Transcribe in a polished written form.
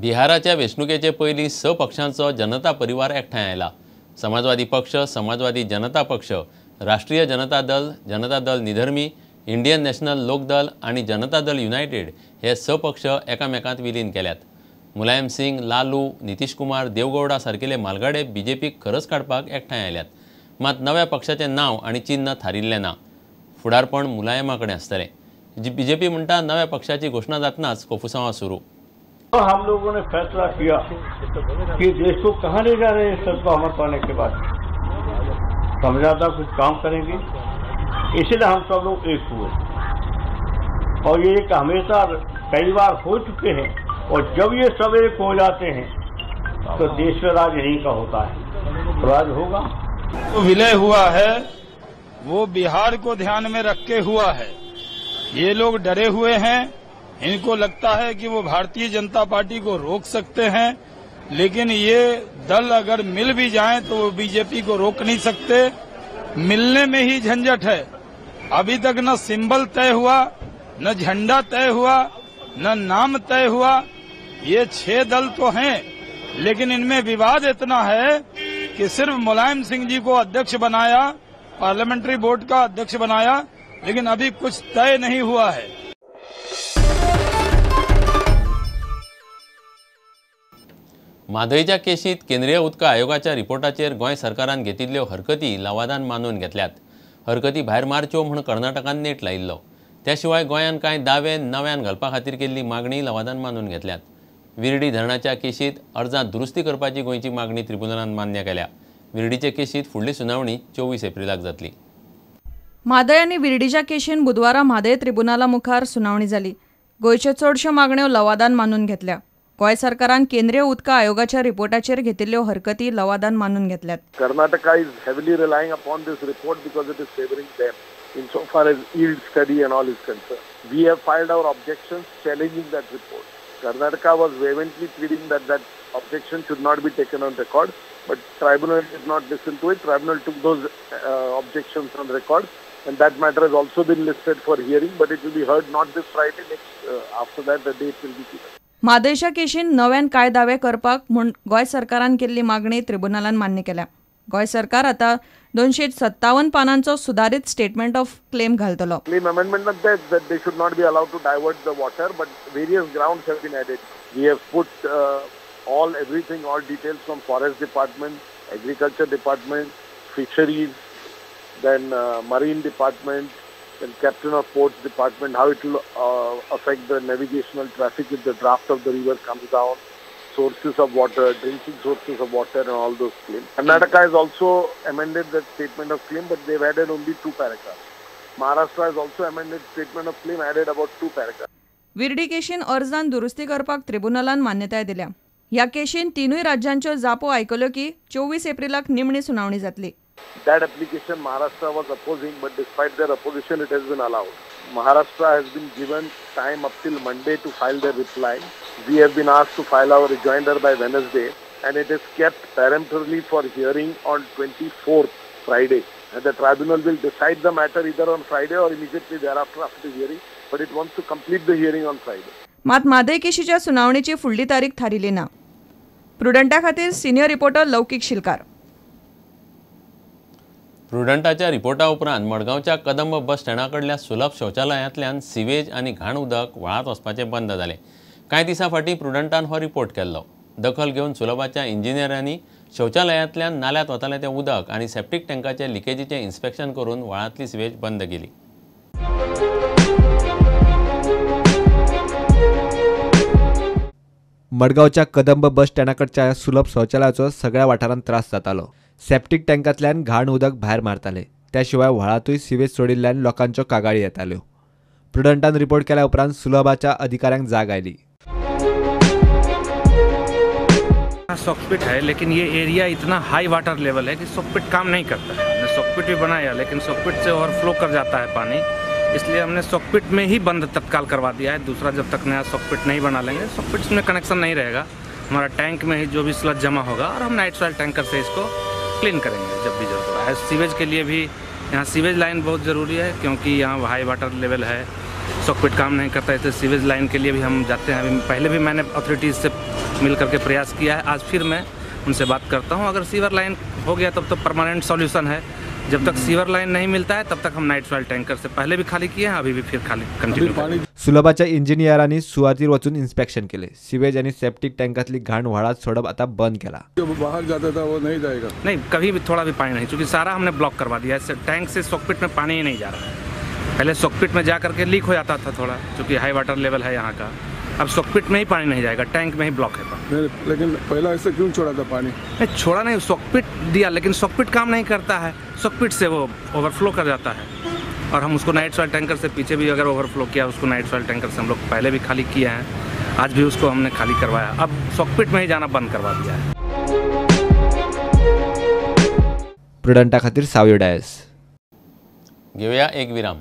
बिहाराच्या वेंचणुकेचे पयलीं 6 पक्षांचो जनता परिवार एकठांय आयला। समाजवादी पक्ष, समाजवादी जनता पक्ष, राष्ट्रीय जनता दल निधर्मी, इंडियन नॅशनल लोक दल आणि जनता दल युनायटेड हे 6 पक्ष एकामेकांत विलीन केल्यात। मुलायम सिंग, लालू, नितीश कुमार, देवगौडा सारकेले मालगाडे बीजेपीक खरच काडपाक एकठांय आयल्यात। मात नव्या पक्षाचें नांव आणि चिन्ह थारिल्लें ना। फुडारपण मुलायमा कडेन आसतलें। बीजेपी म्हणटा नव्या पक्षाची घोषणा जातनाच कोफुसांवां सुरू। हम लोगों ने फैसला किया कि देश को कहाँ ले जा रहे हैं सत्ता हमर पाने के बाद, समझाता कुछ काम करेंगे, इसलिए हम सब लोग एक हुए। और ये एक हमेशा कई बार हो चुके हैं, और जब ये सब एक हो जाते हैं तो देश में राज यहीं का होता है, राज होगा। तो विलय हुआ है वो बिहार को ध्यान में रख के हुआ है। ये लोग डरे हुए हैं, इनको लगता है कि वो भारतीय जनता पार्टी को रोक सकते हैं, लेकिन ये दल अगर मिल भी जाएं तो वो बीजेपी को रोक नहीं सकते। मिलने में ही झंझट है। अभी तक न सिंबल तय हुआ, न झंडा तय हुआ, न नाम तय हुआ। ये 6 दल तो हैं, लेकिन इनमें विवाद इतना है कि सिर्फ मुलायम सिंह जी को अध्यक्ष बनाया, पार्लियामेंट्री बोर्ड का अध्यक्ष बनाया, लेकिन अभी कुछ तय नहीं हुआ है। म्हादयच्या केशींत केंद्रीय उदक आयोगाच्या रिपोर्टाचेर गोंय सरकारान घेतिल्ल्यो हरकती लवादान मानून घेतल्यात। हरकती भायर मारच्यो म्हूण कर्नाटकान नेट लायिल्लो। त्या शिवाय गोंयान कांय दावे नव्यान घालपा खातीर केल्ली मागणी लवादान मानून घेतल्यात। विर्डी धरणाच्या केशींत अर्जांत दुरुस्ती करपाची गोंयची मागणी ट्रिब्युनलान मान्य केल्या। विर्डीचे केशींत फुडली सुनावणी 24 एप्रिलाक जातली। म्हादय आनी विर्डीच्या केशींत बुधवारा म्हादय ट्रिब्युनला मुखार सुनावणी जाली। गोंयच्यो चडश्यो मागण्यो लवादान मानून घेतल्या। गोंय सरकारान केंद्रीय उदक आयोगाच्या रिपोर्टाचेर घेतिल्ल्यो हरकती लवादान मानून घेतल्यात। Karnataka is heavily relying upon this report because it is favoring them insofar as yield study and all is concerned. We have filed our objections challenging that report. Karnataka was vehemently pleading that objection should not be taken on record, but tribunal did not listen to it. Tribunal took those objections on record, and that matter has also been listed for hearing, but it will be heard not this Friday, after that the date will be given. म्हादयच्या केशींत नव्यान कांय दावे करपाक म्हूण गोंय सरकारान केल्ली मागणी ट्रिब्युनलान मान्य केल्या। गोंय सरकार आतां 257 पानांचो सुधारीत स्टेटमेंट ऑफ क्लेम घालतलो। Claim amendment that they should not be allowed to divert the water, but various grounds have been added. We have put all details from Forest Department, Agriculture Department, Fisheries, then Marine Department, then Captain of Ports Department, how it will affect the navigational traffic if the draft of the river comes down, sources of water, drinking sources of water, and all those claims. Karnataka has also amended that statement of claim, but they've added only 2 paragraphs. Maharashtra has also amended statement of claim, added about 2 paragraphs. Virdi केशीन अर्जांत दुरुस्ती करपाक ट्रिब्युनलान मान्यताय दिल्या। ह्या केशीन 3 राज्यांच्यो जापो आयकल्यो की 24 एप्रिलाक निमणी सुनावणी जातली। That application Maharashtra was opposing, but despite their opposition, it has been allowed. Maharashtra has been given time up till Monday to file their reply. We have been asked to file our rejoinder by Wednesday, and it is kept peremptorily for hearing on 24th, Friday. And the tribunal will decide the matter either on Friday or immediately thereafter after the hearing, but it wants to complete the hearing on Friday. मात म्हादय केशीच्या सुनावणीची फुडली तारीख थारिल्ली ना। प्रुडंटा खातीर senior reporter लौकीक शिलकार। प्रुडंटाच्या रिपोर्टा उपरांत मडगांवच्या कदंब बस स्टँडा कडल्या सुलभ शौचालयांतल्यान sewage आनी घाण उदक व्हाळांत वचपाचें बंद जालें। कांय दिसां फाटीं प्रुडंटान हो रिपोर्ट केल्लो। दखल घेवन सुलभाच्या इंजिनियरांनी शौचालयांतल्यान नाल्यांत वतालें तें उदक आनी सेप्टीक टँकाच्या लिकेजीचें इन्स्पेक्शन करून व्हाळांतली सिवेज बंद केली। मडगांवच्या कदंब बस स्टँडाकडच्या सुलभ शौचालयाचो सगळ्या वाठारांत त्रास जातालो। सेप्टीक टँकांतल्यान घाण उदक भायर मारताले। त्या शिवाय व्हाळांतूय सिवेज सोडिल्ल्यान लोकांच्यो कागाळी येताल्यो। प्रुडंटान रिपोर्ट केल्या उपरांत सुलभाच्या अधिकाऱ्यांक जाग आयली। सॉकपिट है, लेकिन ये एरिया इतना हाई वाटर लेवल है कि सॉकपिट काम नहीं करता है। हमने सॉकपिट भी बनाया, लेकिन सॉकपिट से ओवरफ्लो कर जाता है पानी, इसलिए हमने सॉकपिट में ही बंद तत्काल करवा दिया है। दूसरा जब तक नया सॉकपिट नहीं बना लेंगे, सॉकपिट में कनेक्शन नहीं रहेगा। हमारा टैंक में ही जो भी स्लज जमा होगा और हम नाइट सॉइल टैंकर से इसको क्लीन करेंगे जब भी जरूरत है। सीवेज के लिए भी यहाँ सीवेज लाइन बहुत ज़रूरी है, क्योंकि यहाँ हाई वाटर लेवल है, सॉकपिट काम नहीं करता है, तो सीवेज लाइन के लिए भी हम जाते हैं। अभी पहले भी मैंने अथॉरिटीज़ से मिल करके प्रयास किया है। आज फिर मैं उनसे बात करता हूँ। अगर सीवर लाइन हो गया तब तो परमानेंट सॉल्यूशन है। जब तक सीवर लाइन नहीं मिलता है तब तक हम नाईट सॉइल टँकर से पहले भी खाली किए हैं, अभी भी फिर खाली कंटिन्यू करेंगे। सुलभाच्या इंजिनियरांनी सुवातीर वचून इन्स्पेक्शन केले। सिवेज आणि सेप्टिक टँकातली घाण व्हाळात सोडप आता बंद केला। जो बाहर जाता था वो नहीं जाएगा, नहीं, कभी भी थोड़ा भी पानी नहीं, क्योंकि सारा हमने ब्लॉक करवा दिया है। टैंक से सॉकपिट में पानी ही नहीं जा रहा है। पहले सॉकपिट में जा करके लीक हो जाता था थोड़ा, क्योंकि हाई वाटर लेवल है यहाँ का। अब सॉकपिट में ही पानी नहीं जाएगा, टैंक में ही ब्लॉक है पानी। लेकिन पहला ऐसे क्यों छोड़ा था पानी? नहीं छोड़ा नहीं, सॉकपिट दिया, लेकिन सॉकपिट काम नहीं करता है। सॉकपिट से वो ओवरफ्लो कर जाता है, और हम उसको नाइट सॉइल टैंकर से पीछे भी अगर ओवरफ्लो किया, उसको नाइट सॉइल टैंकर से हम लोग पहले भी खाली किए हैं। आज भी उसको हमने खाली करवाया। अब सॉकपिट में ही जाना बंद करवा दिया है। प्रुडंटा खातीर सावयो डायस। घेऊया एक विराम।